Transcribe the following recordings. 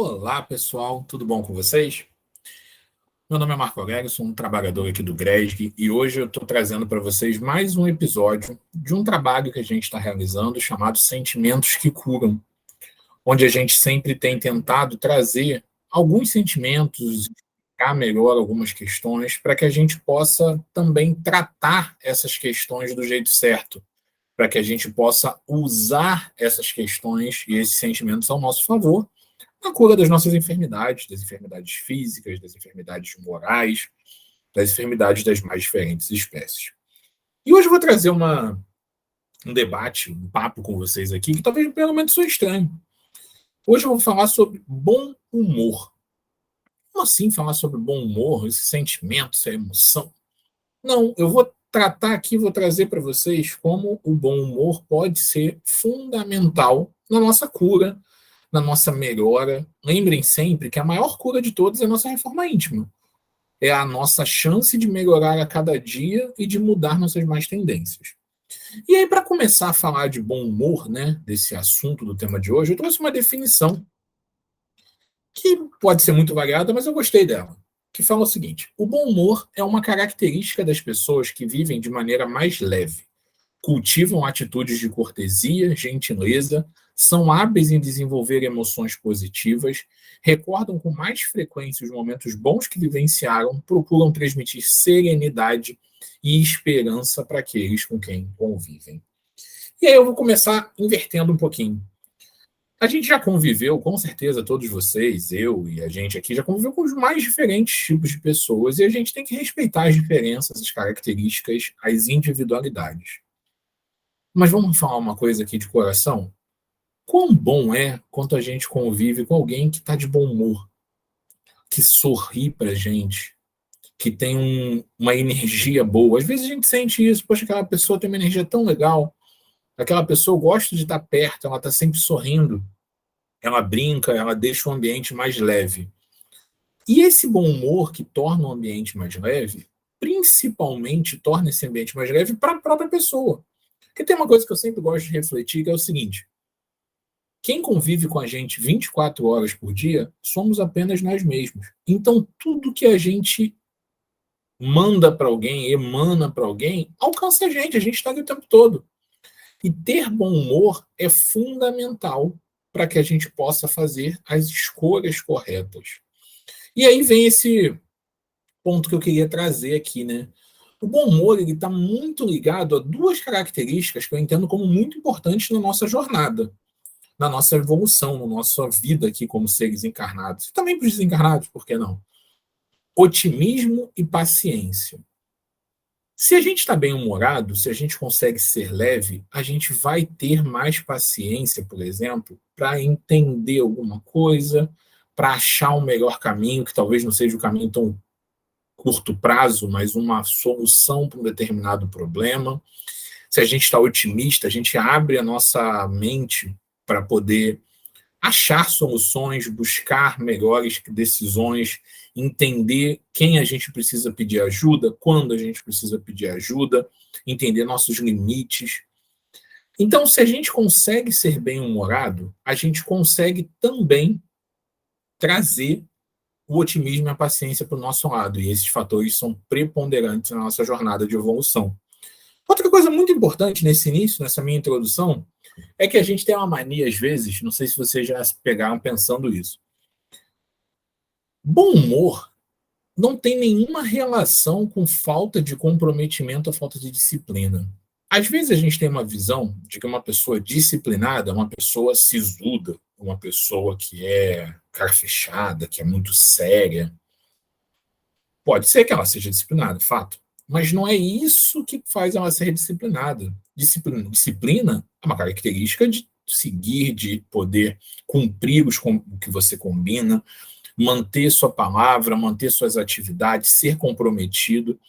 Olá, pessoal, tudo bom com vocês? Meu nome é Marco Aurélio, sou um trabalhador aqui do GRESG e hoje eu estou trazendo para vocês mais um episódio de um trabalho que a gente está realizando chamado Sentimentos que Curam, onde a gente sempre tem tentado trazer alguns sentimentos, explicar melhor algumas questões, para que a gente possa também tratar essas questões do jeito certo, para que a gente possa usar essas questões e esses sentimentos ao nosso favor na cura das enfermidades físicas, das enfermidades morais, das enfermidades das mais diferentes espécies. E hoje eu vou trazer um debate, um papo com vocês aqui, que talvez pelo menos sou estranho. Hoje eu vou falar sobre bom humor. Como assim falar sobre bom humor, esse sentimento, essa emoção? Não, eu vou tratar aqui, vou trazer para vocês como o bom humor pode ser fundamental na nossa cura, na nossa melhora. Lembrem sempre que a maior cura de todas é a nossa reforma íntima. É a nossa chance de melhorar a cada dia e de mudar nossas más tendências. E aí, para começar a falar de bom humor, né, desse assunto do tema de hoje, eu trouxe uma definição que pode ser muito variada, mas eu gostei dela, que fala o seguinte: o bom humor é uma característica das pessoas que vivem de maneira mais leve, cultivam atitudes de cortesia, gentileza, são hábeis em desenvolver emoções positivas, recordam com mais frequência os momentos bons que vivenciaram, procuram transmitir serenidade e esperança para aqueles com quem convivem. E aí eu vou começar invertendo um pouquinho. A gente já conviveu, com certeza, todos vocês, eu e a gente aqui, já conviveu com os mais diferentes tipos de pessoas e a gente tem que respeitar as diferenças, as características, as individualidades. Mas vamos falar uma coisa aqui de coração? Quão bom é quando a gente convive com alguém que está de bom humor, que sorri pra gente, que tem uma energia boa. Às vezes a gente sente isso, poxa, aquela pessoa tem uma energia tão legal, aquela pessoa gosta de estar perto, ela está sempre sorrindo, ela brinca, ela deixa o ambiente mais leve. E esse bom humor que torna o ambiente mais leve, principalmente torna esse ambiente mais leve para a própria pessoa. Porque tem uma coisa que eu sempre gosto de refletir, que é o seguinte: quem convive com a gente 24 horas por dia somos apenas nós mesmos. Então, tudo que a gente manda para alguém, emana para alguém, alcança a gente está ali o tempo todo. E ter bom humor é fundamental para que a gente possa fazer as escolhas corretas. E aí vem esse ponto que eu queria trazer aqui, né? O bom humor ele está muito ligado a duas características que eu entendo como muito importantes na nossa jornada, na nossa evolução, na nossa vida aqui como seres encarnados. E também para os desencarnados, por que não? Otimismo e paciência. Se a gente está bem-humorado, se a gente consegue ser leve, a gente vai ter mais paciência, por exemplo, para entender alguma coisa, para achar um melhor caminho, que talvez não seja o caminho tão curto prazo, mas uma solução para um determinado problema. Se a gente está otimista, a gente abre a nossa mente para poder achar soluções, buscar melhores decisões, entender quem a gente precisa pedir ajuda, quando a gente precisa pedir ajuda, entender nossos limites. Então, se a gente consegue ser bem-humorado, a gente consegue também trazer o otimismo e a paciência para o nosso lado. E esses fatores são preponderantes na nossa jornada de evolução. Outra coisa muito importante nesse início, nessa minha introdução, é que a gente tem uma mania, às vezes, não sei se vocês já se pegaram pensando isso. Bom humor não tem nenhuma relação com falta de comprometimento ou falta de disciplina. Às vezes a gente tem uma visão de que uma pessoa disciplinada é uma pessoa sisuda, uma pessoa que é cara fechada, que é muito séria. Pode ser que ela seja disciplinada, fato. Mas não é isso que faz ela ser disciplinada. Disciplina é uma característica de seguir, de poder cumprir o que você combina, manter sua palavra, manter suas atividades, ser comprometido.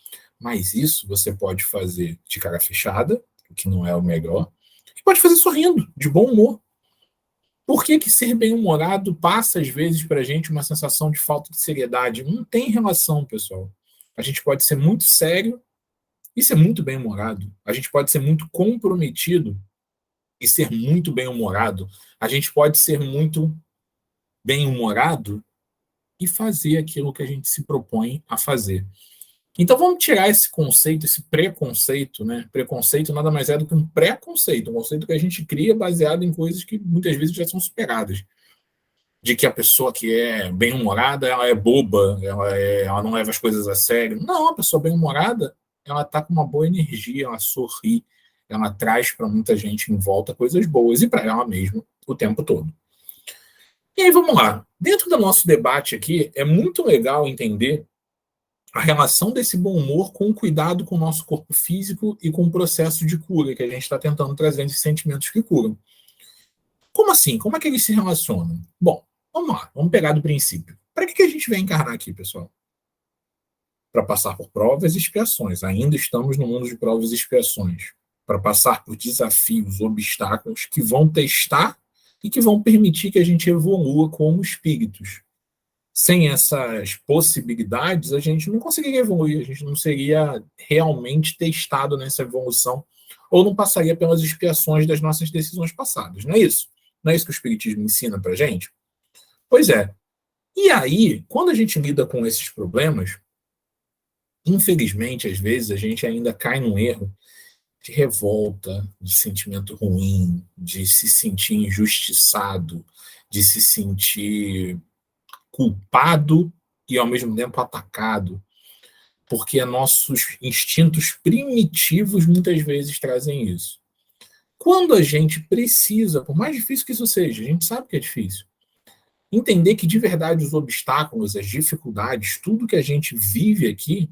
Mas isso você pode fazer de cara fechada, o que não é o melhor, e pode fazer sorrindo, de bom humor. Por que, que ser bem-humorado passa, às vezes, para a gente uma sensação de falta de seriedade? Não tem relação, pessoal. A gente pode ser muito sério e ser muito bem-humorado. A gente pode ser muito comprometido e ser muito bem-humorado. A gente pode ser muito bem-humorado e fazer aquilo que a gente se propõe a fazer. Então vamos tirar esse conceito, esse preconceito, né? Preconceito nada mais é do que um preconceito, um conceito que a gente cria baseado em coisas que muitas vezes já são superadas. De que a pessoa que é bem-humorada, ela é boba, ela não leva as coisas a sério. Não, a pessoa bem-humorada, ela está com uma boa energia, ela sorri, ela traz para muita gente em volta coisas boas e para ela mesma o tempo todo. E aí vamos lá. Dentro do nosso debate aqui, é muito legal entender a relação desse bom humor com o cuidado com o nosso corpo físico e com o processo de cura que a gente está tentando trazer esses sentimentos que curam. Como assim? Como é que eles se relacionam? Bom, vamos lá, vamos pegar do princípio. Para que a gente vem encarnar aqui, pessoal? Para passar por provas e expiações. Ainda estamos no mundo de provas e expiações. Para passar por desafios, obstáculos que vão testar e que vão permitir que a gente evolua como espíritos. Sem essas possibilidades, a gente não conseguiria evoluir, a gente não seria realmente testado nessa evolução, ou não passaria pelas expiações das nossas decisões passadas, não é isso? Não é isso que o Espiritismo ensina para a gente? Pois é. E aí, quando a gente lida com esses problemas, infelizmente, às vezes, a gente ainda cai num erro de revolta, de sentimento ruim, de se sentir injustiçado, de se sentir culpado e ao mesmo tempo atacado, porque nossos instintos primitivos muitas vezes trazem isso. Quando a gente precisa, por mais difícil que isso seja, a gente sabe que é difícil, entender que de verdade os obstáculos, as dificuldades, tudo que a gente vive aqui,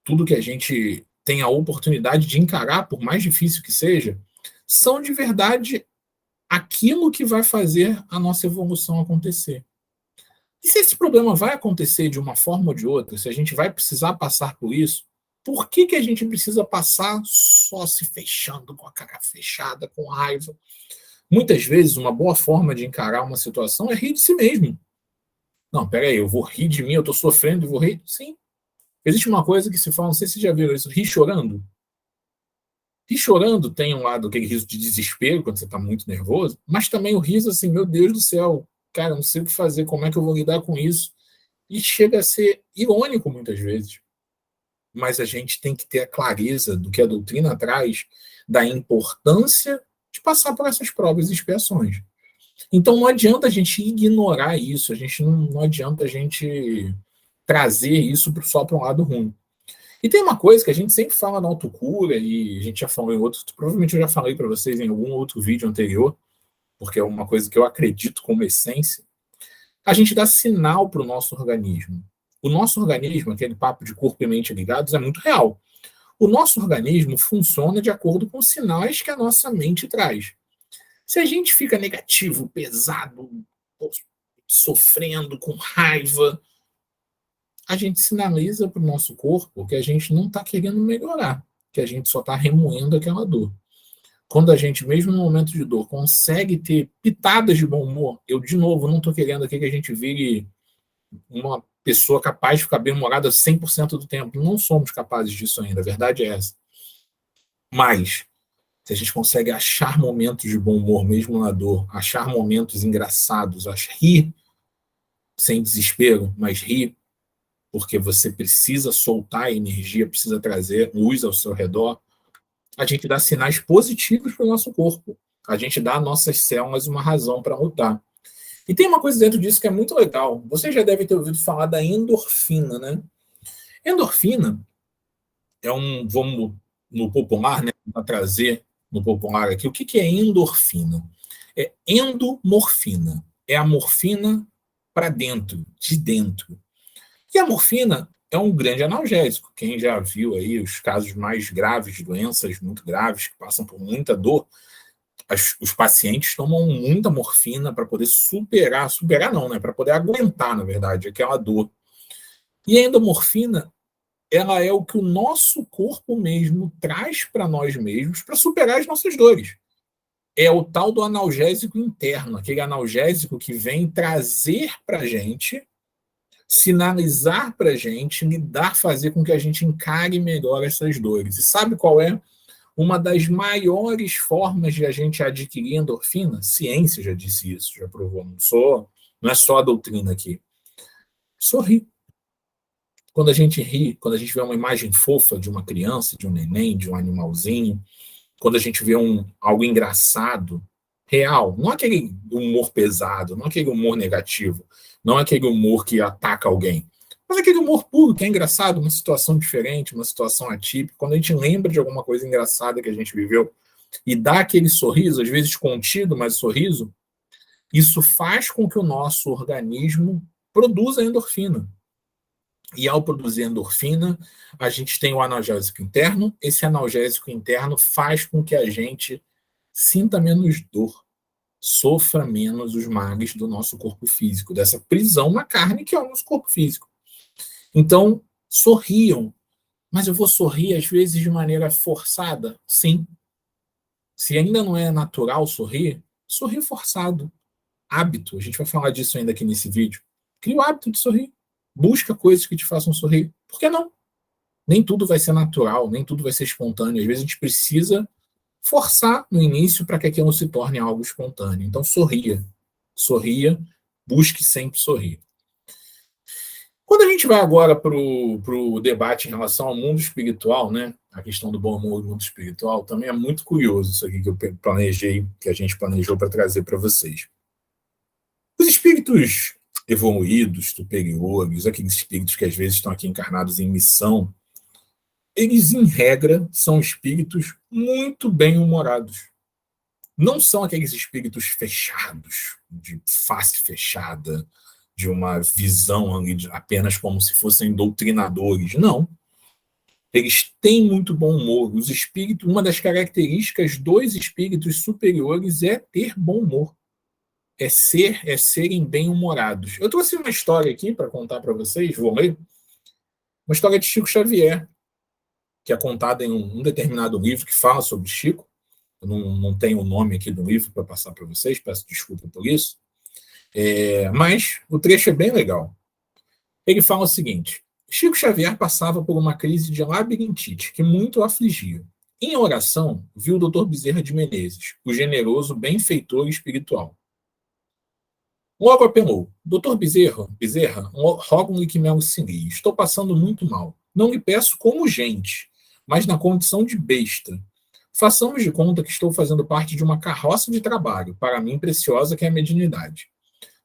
tudo que a gente tem a oportunidade de encarar, por mais difícil que seja, são de verdade aquilo que vai fazer a nossa evolução acontecer. E se esse problema vai acontecer de uma forma ou de outra, se a gente vai precisar passar por isso, por que a gente precisa passar só se fechando com a cara fechada, com raiva? Muitas vezes, uma boa forma de encarar uma situação é rir de si mesmo. Não, peraí, eu vou rir de mim, eu estou sofrendo e vou rir? Sim. Existe uma coisa que se fala, não sei se você já viu isso, rir chorando. Rir chorando tem um lado, aquele riso de desespero, quando você está muito nervoso, mas também o riso assim, meu Deus do céu, cara, não sei o que fazer, como é que eu vou lidar com isso? E chega a ser irônico muitas vezes. Mas a gente tem que ter a clareza do que a doutrina traz, da importância de passar por essas provas e expiações. Então não adianta a gente ignorar isso, a gente não adianta a gente trazer isso só para um lado ruim. E tem uma coisa que a gente sempre fala na autocura, e a gente já falou em outros, provavelmente eu já falei para vocês em algum outro vídeo anterior, porque é uma coisa que eu acredito como essência, a gente dá sinal para o nosso organismo. O nosso organismo, aquele papo de corpo e mente ligados, é muito real. O nosso organismo funciona de acordo com os sinais que a nossa mente traz. Se a gente fica negativo, pesado, sofrendo, com raiva, a gente sinaliza para o nosso corpo que a gente não está querendo melhorar, que a gente só está remoendo aquela dor. Quando a gente, mesmo no momento de dor, consegue ter pitadas de bom humor, eu, de novo, não estou querendo aqui que a gente vire uma pessoa capaz de ficar bem-humorada 100% do tempo. Não somos capazes disso ainda, a verdade é essa. Mas, se a gente consegue achar momentos de bom humor, mesmo na dor, achar momentos engraçados, rir sem desespero, mas rir porque você precisa soltar a energia, precisa trazer luz ao seu redor, a gente dá sinais positivos para o nosso corpo. A gente dá às nossas células uma razão para lutar. E tem uma coisa dentro disso que é muito legal. Você já deve ter ouvido falar da endorfina, né? Endorfina é vamos no popular, né, para trazer no popular aqui, o que é endorfina? É endomorfina. É a morfina para dentro, de dentro. E a morfina é um grande analgésico. Quem já viu aí os casos mais graves, doenças muito graves, que passam por muita dor, os pacientes tomam muita morfina para poder superar não, né? Para poder aguentar, na verdade, aquela dor. E a endorfina, ela é o que o nosso corpo mesmo traz para nós mesmos para superar as nossas dores. É o tal do analgésico interno, aquele analgésico que vem trazer para a gente, sinalizar para a gente, lidar, fazer com que a gente encare melhor essas dores. E sabe qual é uma das maiores formas de a gente adquirir endorfina? Ciência já disse isso, já provou. Não sou não é só a doutrina aqui. Sorrir. Quando a gente ri, quando a gente vê uma imagem fofa de uma criança, de um neném, de um animalzinho, quando a gente vê algo engraçado, real, não aquele humor pesado, não aquele humor negativo, não aquele humor que ataca alguém, mas aquele humor puro, que é engraçado, uma situação diferente, uma situação atípica, quando a gente lembra de alguma coisa engraçada que a gente viveu e dá aquele sorriso, às vezes contido, mas sorriso, isso faz com que o nosso organismo produza endorfina. E ao produzir endorfina, a gente tem o analgésico interno. Esse analgésico interno faz com que a gente sinta menos dor, sofra menos os males do nosso corpo físico, dessa prisão na carne que é o nosso corpo físico. Então, sorriam. Mas eu vou sorrir, às vezes, de maneira forçada? Sim. Se ainda não é natural sorrir, sorrir forçado. Hábito. A gente vai falar disso ainda aqui nesse vídeo. Cria o hábito de sorrir. Busca coisas que te façam sorrir. Por que não? Nem tudo vai ser natural, nem tudo vai ser espontâneo. Às vezes a gente precisa forçar no início para que aquilo se torne algo espontâneo. Então, sorria. Sorria, busque sempre sorrir. Quando a gente vai agora para o debate em relação ao mundo espiritual, né? A questão do bom humor e do mundo espiritual, também é muito curioso isso aqui que eu planejei, que a gente planejou para trazer para vocês. Os espíritos evoluídos, superiores, aqueles espíritos que às vezes estão aqui encarnados em missão, eles, em regra, são espíritos muito bem-humorados. Não são aqueles espíritos fechados, de face fechada, de uma visão apenas como se fossem doutrinadores. Não. Eles têm muito bom humor. Os espíritos, uma das características dos espíritos superiores é ter bom humor. É serem bem-humorados. Eu trouxe uma história aqui para contar para vocês, vou ler. Uma história de Chico Xavier, que é contada em um determinado livro que fala sobre Chico. Eu não tenho o nome aqui do livro para passar para vocês, peço desculpa por isso. Mas o trecho é bem legal. Ele fala o seguinte: Chico Xavier passava por uma crise de labirintite que muito o afligia. Em oração, viu o Dr. Bezerra de Menezes, o generoso benfeitor espiritual. Logo apelou: Doutor Bezerra, rogo-lhe que me auxilie. Estou passando muito mal. Não lhe peço como gente, mas na condição de besta. Façamos de conta que estou fazendo parte de uma carroça de trabalho, para mim preciosa que é a mediunidade.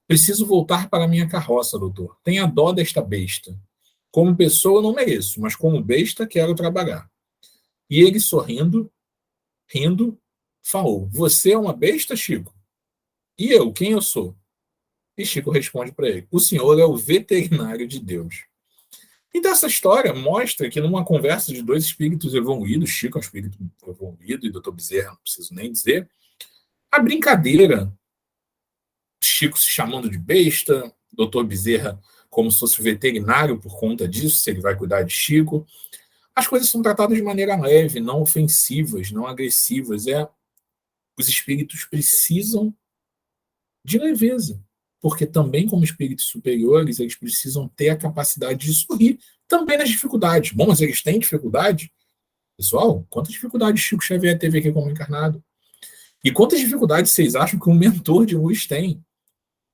Preciso voltar para a minha carroça, doutor. Tenha dó desta besta. Como pessoa não mereço, mas como besta quero trabalhar. E ele, sorrindo, rindo, falou: Você é uma besta, Chico? E eu, quem eu sou? E Chico responde para ele: O senhor é o veterinário de Deus. Então, essa história mostra que, numa conversa de dois espíritos evoluídos, Chico é um espírito evoluído e Dr. Bezerra, não preciso nem dizer, a brincadeira, Chico se chamando de besta, Dr. Bezerra como se fosse veterinário por conta disso, se ele vai cuidar de Chico, as coisas são tratadas de maneira leve, não ofensivas, não agressivas. Os espíritos precisam de leveza. Porque também, como espíritos superiores, eles precisam ter a capacidade de sorrir também nas dificuldades. Bom, mas eles têm dificuldade? Pessoal, quantas dificuldades Chico Xavier teve aqui como encarnado? E quantas dificuldades vocês acham que um mentor de luz tem?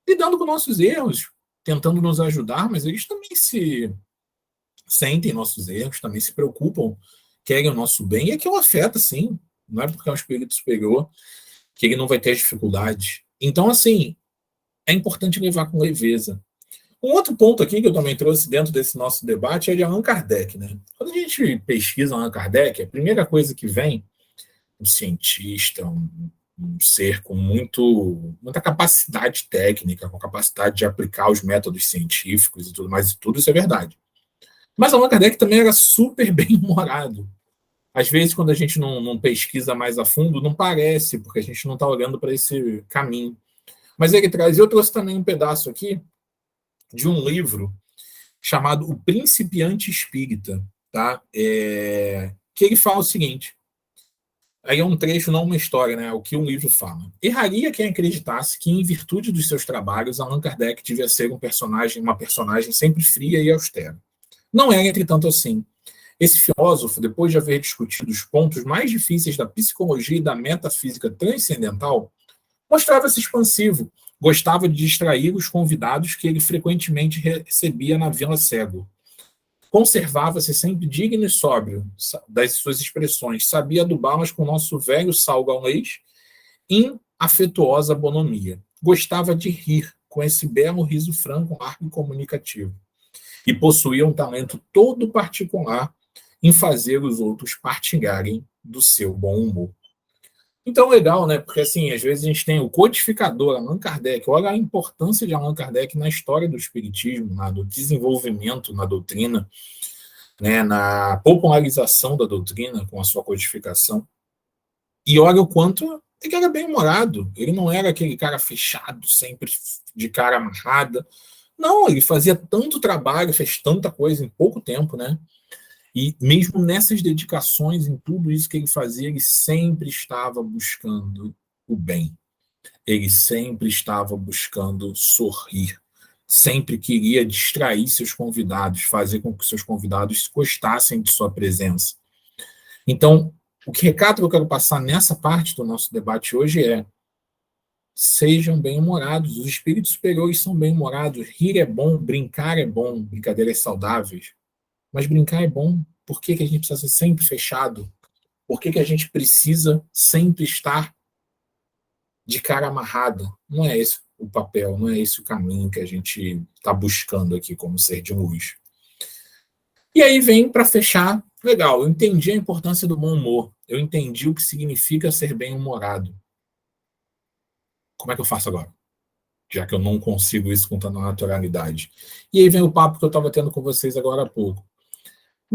Lidando com nossos erros, tentando nos ajudar, mas eles também se sentem nossos erros, também se preocupam, querem o nosso bem, e aquilo afeta, sim. Não é porque é um espírito superior que ele não vai ter dificuldades. Então, assim, é importante levar com leveza. Um outro ponto aqui que eu também trouxe dentro desse nosso debate é de Allan Kardec, né? Quando a gente pesquisa Allan Kardec, a primeira coisa que vem, um cientista, um ser com muita capacidade técnica, com capacidade de aplicar os métodos científicos e tudo mais, e tudo isso é verdade. Mas Allan Kardec também era super bem-humorado. Às vezes, quando a gente não pesquisa mais a fundo, não parece, porque a gente não está olhando para esse caminho. Mas ele traz, eu trouxe também um pedaço aqui de um livro chamado O Principiante Espírita, tá? Que ele fala o seguinte, aí é um trecho, não uma história, né? O que um livro fala. Erraria quem acreditasse que, em virtude dos seus trabalhos, Allan Kardec devia ser uma personagem sempre fria e austera. Não era, entretanto, assim. Esse filósofo, depois de haver discutido os pontos mais difíceis da psicologia e da metafísica transcendental, mostrava-se expansivo, Gostava de distrair os convidados que ele frequentemente recebia na Vila Cego. Conservava-se sempre digno e sóbrio das suas expressões, sabia adubá-las com o nosso velho sal gaulês em afetuosa bonomia. Gostava de rir, com esse belo riso franco, largo e comunicativo. E possuía um talento todo particular em fazer os outros partilharem do seu bom humor. Então, legal, né? Porque, assim, às vezes a gente tem o codificador, Allan Kardec. Olha a importância de Allan Kardec na história do espiritismo, no desenvolvimento na doutrina, né? Na popularização da doutrina com a sua codificação. E olha o quanto ele era bem-humorado. Ele não era aquele cara fechado, sempre de cara amarrada. Não, ele fazia tanto trabalho, fez tanta coisa em pouco tempo, né? E mesmo nessas dedicações, em tudo isso que ele fazia, ele sempre estava buscando o bem. Ele sempre estava buscando sorrir. Sempre queria distrair seus convidados, fazer com que seus convidados gostassem de sua presença. Então, o recado que eu quero passar nessa parte do nosso debate hoje é: sejam bem-humorados. Os espíritos superiores são bem-humorados. Rir é bom, brincar é bom, brincadeiras saudáveis. Mas brincar é bom. Por que a gente precisa ser sempre fechado? Por que a gente precisa sempre estar de cara amarrada? Não é esse o papel, não é esse o caminho que a gente está buscando aqui como ser de luz. E aí vem para fechar, legal, eu entendi a importância do bom humor, eu entendi o que significa ser bem-humorado. Como é que eu faço agora? Já que eu não consigo isso com tanta naturalidade. E aí vem o papo que eu estava tendo com vocês agora há pouco.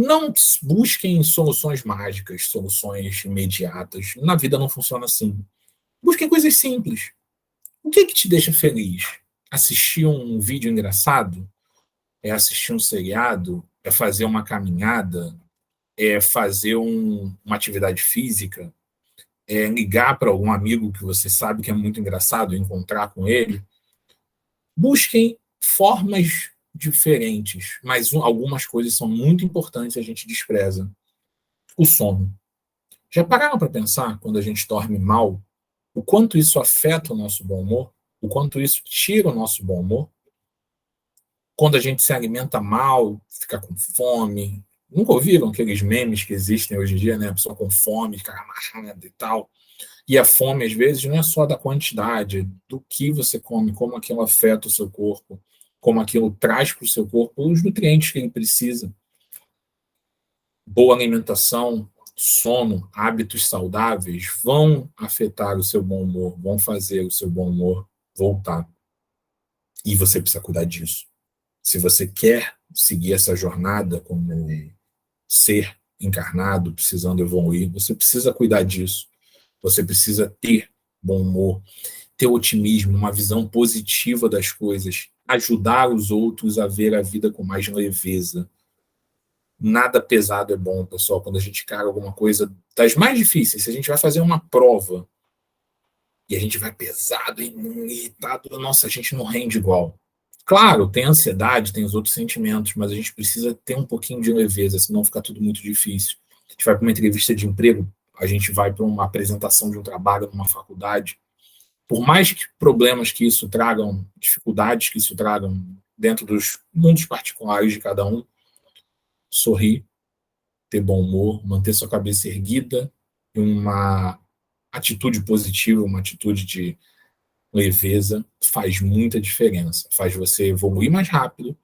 Não busquem soluções mágicas, soluções imediatas. Na vida não funciona assim. Busquem coisas simples. O que te deixa feliz? Assistir um vídeo engraçado? É assistir um seriado? É fazer uma caminhada? É fazer uma atividade física? É ligar para algum amigo que você sabe que é muito engraçado, encontrar com ele? Busquem formas diferentes, mas algumas coisas são muito importantes e a gente despreza. O sono. Já pararam para pensar, quando a gente dorme mal, o quanto isso afeta o nosso bom humor? O quanto isso tira o nosso bom humor? Quando a gente se alimenta mal, fica com fome. Nunca ouviram aqueles memes que existem hoje em dia, né? A pessoa com fome, fica amarrada e tal. E a fome, às vezes, não é só da quantidade, do que você come, como aquilo afeta o seu corpo, como aquilo traz para o seu corpo os nutrientes que ele precisa. Boa alimentação, sono, hábitos saudáveis vão afetar o seu bom humor, vão fazer o seu bom humor voltar. E você precisa cuidar disso. Se você quer seguir essa jornada como ser encarnado, precisando evoluir, você precisa cuidar disso. Você precisa ter bom humor, ter otimismo, uma visão positiva das coisas, ajudar os outros a ver a vida com mais leveza. Nada pesado é bom, pessoal, quando a gente encara alguma coisa das mais difíceis. Se a gente vai fazer uma prova e a gente vai pesado e irritado, nossa, a gente não rende igual. Claro, tem ansiedade, tem os outros sentimentos, mas a gente precisa ter um pouquinho de leveza, senão fica tudo muito difícil. A gente vai para uma entrevista de emprego, a gente vai para uma apresentação de um trabalho numa faculdade. Por mais que problemas que isso tragam, dificuldades que isso tragam dentro dos mundos particulares de cada um, sorrir, ter bom humor, manter sua cabeça erguida, uma atitude positiva, uma atitude de leveza, faz muita diferença. Faz você evoluir mais rápido,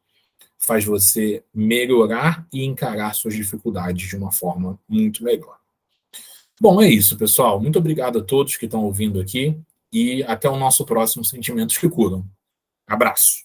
faz você melhorar e encarar suas dificuldades de uma forma muito melhor. Bom, é isso, pessoal. Muito obrigado a todos que estão ouvindo aqui e até o nosso próximo Sentimentos que Curam. Abraço.